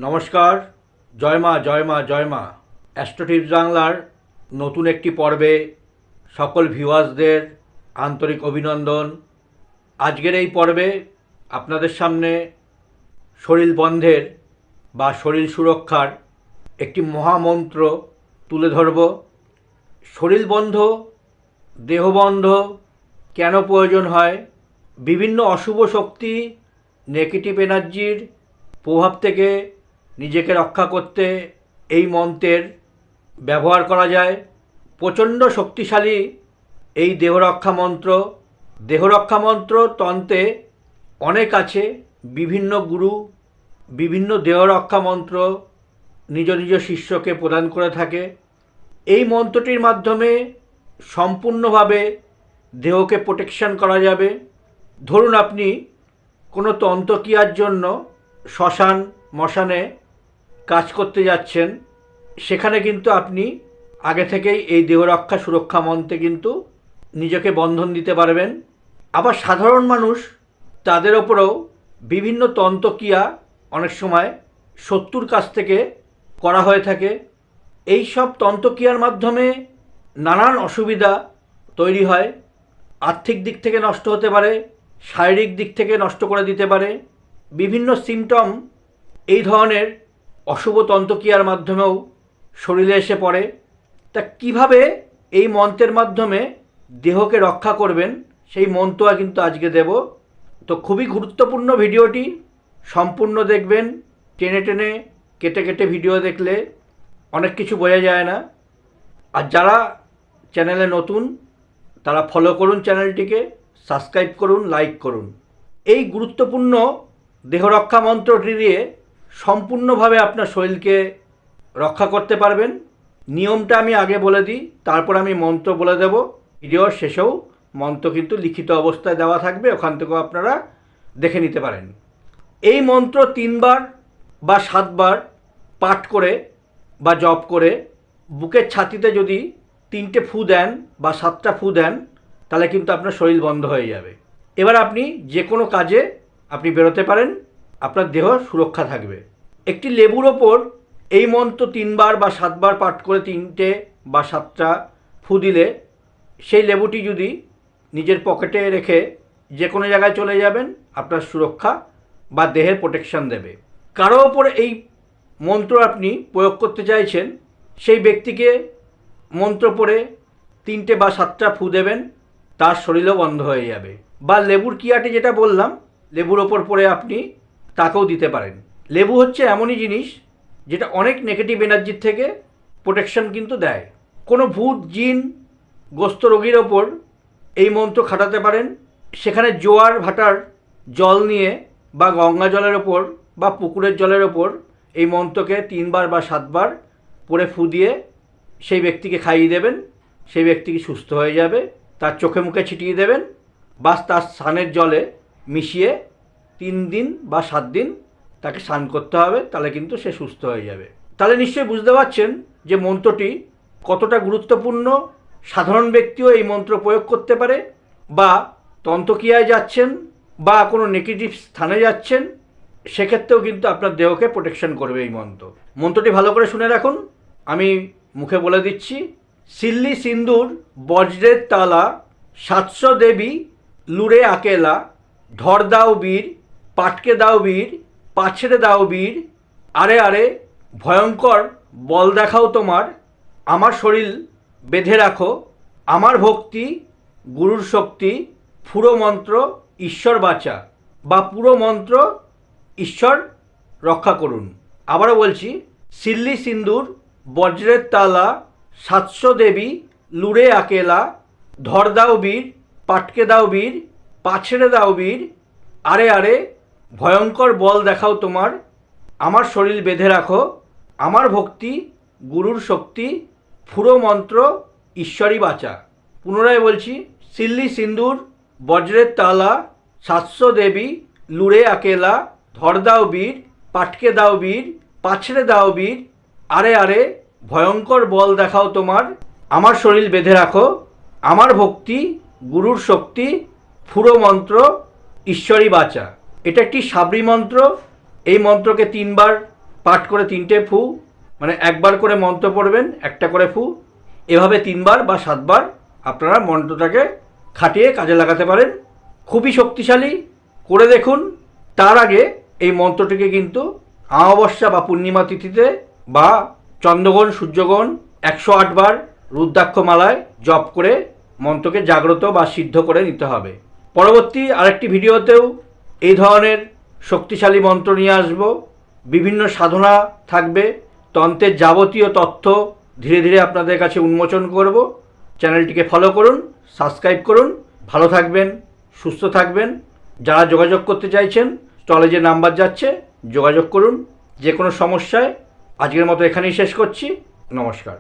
নমস্কার। জয় মা জয় মা জয় মা। অ্যাস্ট্রো টিপস বাংলার নতুন একটি পর্বে সকল ভিউয়ার্সদের আন্তরিক অভিনন্দন। আজকের এই পর্বে আপনাদের সামনে শরীর বন্ধের বা শরীর সুরক্ষার একটি মহামন্ত্র তুলে ধরব। শরীর বন্ধ, দেহবন্ধ কেন প্রয়োজন হয়, বিভিন্ন অশুভ শক্তি, নেগেটিভ এনার্জির প্রভাব থেকে নিজেকে রক্ষা করতে এই মন্ত্রের ব্যবহার করা যায়। প্রচণ্ড শক্তিশালী এই দেহরক্ষা মন্ত্র। দেহরক্ষা মন্ত্র তন্ত্রে অনেক আছে, বিভিন্ন গুরু বিভিন্ন দেহরক্ষা মন্ত্র নিজ নিজ শিষ্যকে প্রদান করে থাকে। এই মন্ত্রটির মাধ্যমে সম্পূর্ণভাবে দেহকে প্রোটেকশন করা যাবে। ধরুন আপনি কোনো তন্ত্রক্রিয়ার জন্য শ্মশান মশানে কাজ করতে যাচ্ছেন, সেখানে কিন্তু আপনি আগে থেকেই এই দেহরক্ষা সুরক্ষা মন্ত্রে কিন্তু নিজেকে বন্ধন দিতে পারবেন। আবার সাধারণ মানুষ, তাদের ওপরেও বিভিন্ন তন্ত্রক্রিয়া অনেক সময় শত্রুর কাছ থেকে করা হয়ে থাকে। এই সব তন্ত্রক্রিয়ার মাধ্যমে নানান অসুবিধা তৈরি হয়। আর্থিক দিক থেকে নষ্ট হতে পারে, শারীরিক দিক থেকে নষ্ট করে দিতে পারে। বিভিন্ন সিমটম এই ধরনের অশুভ তন্ত্রক্রিয়ার মাধ্যমেও শরীরে এসে পড়ে। তা কিভাবে এই মন্ত্রের মাধ্যমে দেহকে রক্ষা করবেন, সেই মন্ত্র কিন্তু আজকে দেব। তো খুবই গুরুত্বপূর্ণ ভিডিওটি, সম্পূর্ণ দেখবেন। টেনে টেনে কেটে কেটে ভিডিও দেখলে অনেক কিছু বোঝা যায় না। আর যারা চ্যানেলে নতুন, তারা ফলো করুন চ্যানেলটিকে, সাবস্ক্রাইব করুন, লাইক করুন। এই গুরুত্বপূর্ণ দেহরক্ষা মন্ত্রটি দিয়ে সম্পূর্ণভাবে আপনার শরীরকে রক্ষা করতে পারবেন। নিয়মটা আমি আগে বলে দিই, তারপর আমি মন্ত্র বলে দেব। ভিডিওর শেষেও মন্ত্র কিন্তু লিখিত অবস্থায় দেওয়া থাকবে, ওখান থেকেও আপনারা দেখে নিতে পারেন। এই মন্ত্র 3 বার বা 7 বার পাঠ করে বা জপ করে বুকের ছাতিতে যদি 3টে ফু দেন বা 7টা ফু দেন, তাহলে কিন্তু আপনার শরীর বন্ধ হয়ে যাবে। এবার আপনি যে কোনো কাজে আপনি বেরোতে পারেন, আপনার দেহ সুরক্ষা থাকবে। একটি লেবুর ওপর এই মন্ত্র 3 বার বা 7 বার পাঠ করে 3টে বা 7টা ফু দিলে, সেই লেবুটি যদি নিজের পকেটে রেখে যে কোনো জায়গায় চলে যাবেন, আপনার সুরক্ষা বা দেহের প্রোটেকশন দেবে। কারো ওপর এই মন্ত্র আপনি প্রয়োগ করতে চাইছেন, সেই ব্যক্তিকে মন্ত্র পড়ে 3টে বা 7টা ফু দেবেন, তার শরীরও বন্ধ হয়ে যাবে। বা লেবুর কিয়াটি যেটা বললাম, লেবুর ওপর পড়ে আপনি তাকেও দিতে পারেন। লেবু হচ্ছে এমনই জিনিস যেটা অনেক নেগেটিভ এনার্জির থেকে প্রোটেকশন কিন্তু দেয়। কোনো ভূত জিন গ্রস্ত রোগীর ওপর এই মন্ত্র খাটাতে পারেন। সেখানে জোয়ার ভাটার জল নিয়ে বা গঙ্গা জলের ওপর বা পুকুরের জলের ওপর এই মন্ত্রকে 3 বার বা 7 বার পরে ফু দিয়ে সেই ব্যক্তিকে খাইয়ে দেবেন। সেই ব্যক্তি সুস্থ হয়ে যাবে। তার চোখে মুখে ছিটিয়ে দেবেন, বাস তার স্নানের জলে মিশিয়ে 3 দিন বা 7 দিন তাকে স্নান করতে হবে, তাহলে কিন্তু সে সুস্থ হয়ে যাবে। তাহলে নিশ্চয়ই বুঝতে পারছেন যে মন্ত্রটি কতটা গুরুত্বপূর্ণ। সাধারণ ব্যক্তিও এই মন্ত্র প্রয়োগ করতে পারে, বা তন্ত্রক্রিয়ায় যাচ্ছেন বা কোনো নেগেটিভ স্থানে যাচ্ছেন, সেক্ষেত্রেও কিন্তু আপনার দেহকে প্রোটেকশন করবে এই মন্ত্র। মন্ত্রটি ভালো করে শুনে রাখুন, আমি মুখে বলে দিচ্ছি। সিল্লি সিন্দুর বজ্রের তালা, 700 দেবী লুড়ে আকেলা, ধর দাও বীর, পাটকে দাও বীর, পাছড়ে দাও বীর, আরে আরে ভয়ঙ্কর বল দেখাও তোমার, আমার শরীর বেঁধে রাখো, আমার ভক্তি গুরুর শক্তি, পুরো মন্ত্র ঈশ্বর বাঁচা, বা পুরো মন্ত্র ঈশ্বর রক্ষা করুন। আবারও বলছি, সিল্লি সিন্দুর বজ্রের তালা, 700 দেবী লুড়ে আকেলা, ধর দাও বীর, পাটকে দাও বীর, পাছড়ে দাও বীর, আরে আরে ভয়ঙ্কর বল দেখাও তোমার, আমার শরীর বেঁধে রাখো, আমার ভক্তি গুরুর শক্তি, পুরো মন্ত্র ঈশ্বরই বাঁচা। পুনরায় বলছি, সিল্লি সিন্দুর বজ্রের তালা, 700 দেবী লুড়ে আকেলা, ধর দাও বীর, পাটকে দাও বীর, পাছড়ে দাও বীর, আরে আরে ভয়ঙ্কর বল দেখাও তোমার, আমার শরীর বেঁধে রাখো, আমার ভক্তি গুরুর শক্তি, পুরো মন্ত্র ঈশ্বরই বাঁচা। এটা একটি সাবরি মন্ত্র। এই মন্ত্রকে 3 বার পাঠ করে 3টে ফু, মানে একবার করে মন্ত্র পড়বেন, একটা করে ফু, এভাবে 3বার বা 7বার আপনারা মন্ত্রটাকে খাটিয়ে কাজে লাগাতে পারেন। খুবই শক্তিশালী, করে দেখুন। তার আগে এই মন্ত্রটিকে কিন্তু অমাবস্যা বা পূর্ণিমা তিথিতে বা চন্দ্রগ্রহণ, সূর্যগ্রহণ 108 বার রুদ্রাক্ষ মালায় জপ করে মন্ত্রকে জাগ্রত বা সিদ্ধ করে নিতে হবে। পরবর্তী আরেকটি ভিডিওতেও এই ধরনের শক্তিশালী মন্ত্র নিয়ে আসব। বিভিন্ন সাধনা থাকবে, তন্ত্রের যাবতীয় তথ্য ধীরে ধীরে আপনাদের কাছে উন্মোচন করব। চ্যানেলটিকে ফলো করুন, সাবস্ক্রাইব করুন। ভালো থাকবেন, সুস্থ থাকবেন। যারা যোগাযোগ করতে চাইছেন, স্টলে যে নাম্বার যাচ্ছে যোগাযোগ করুন যে কোনো সমস্যায়। আজকের মতো এখানেই শেষ করছি। নমস্কার।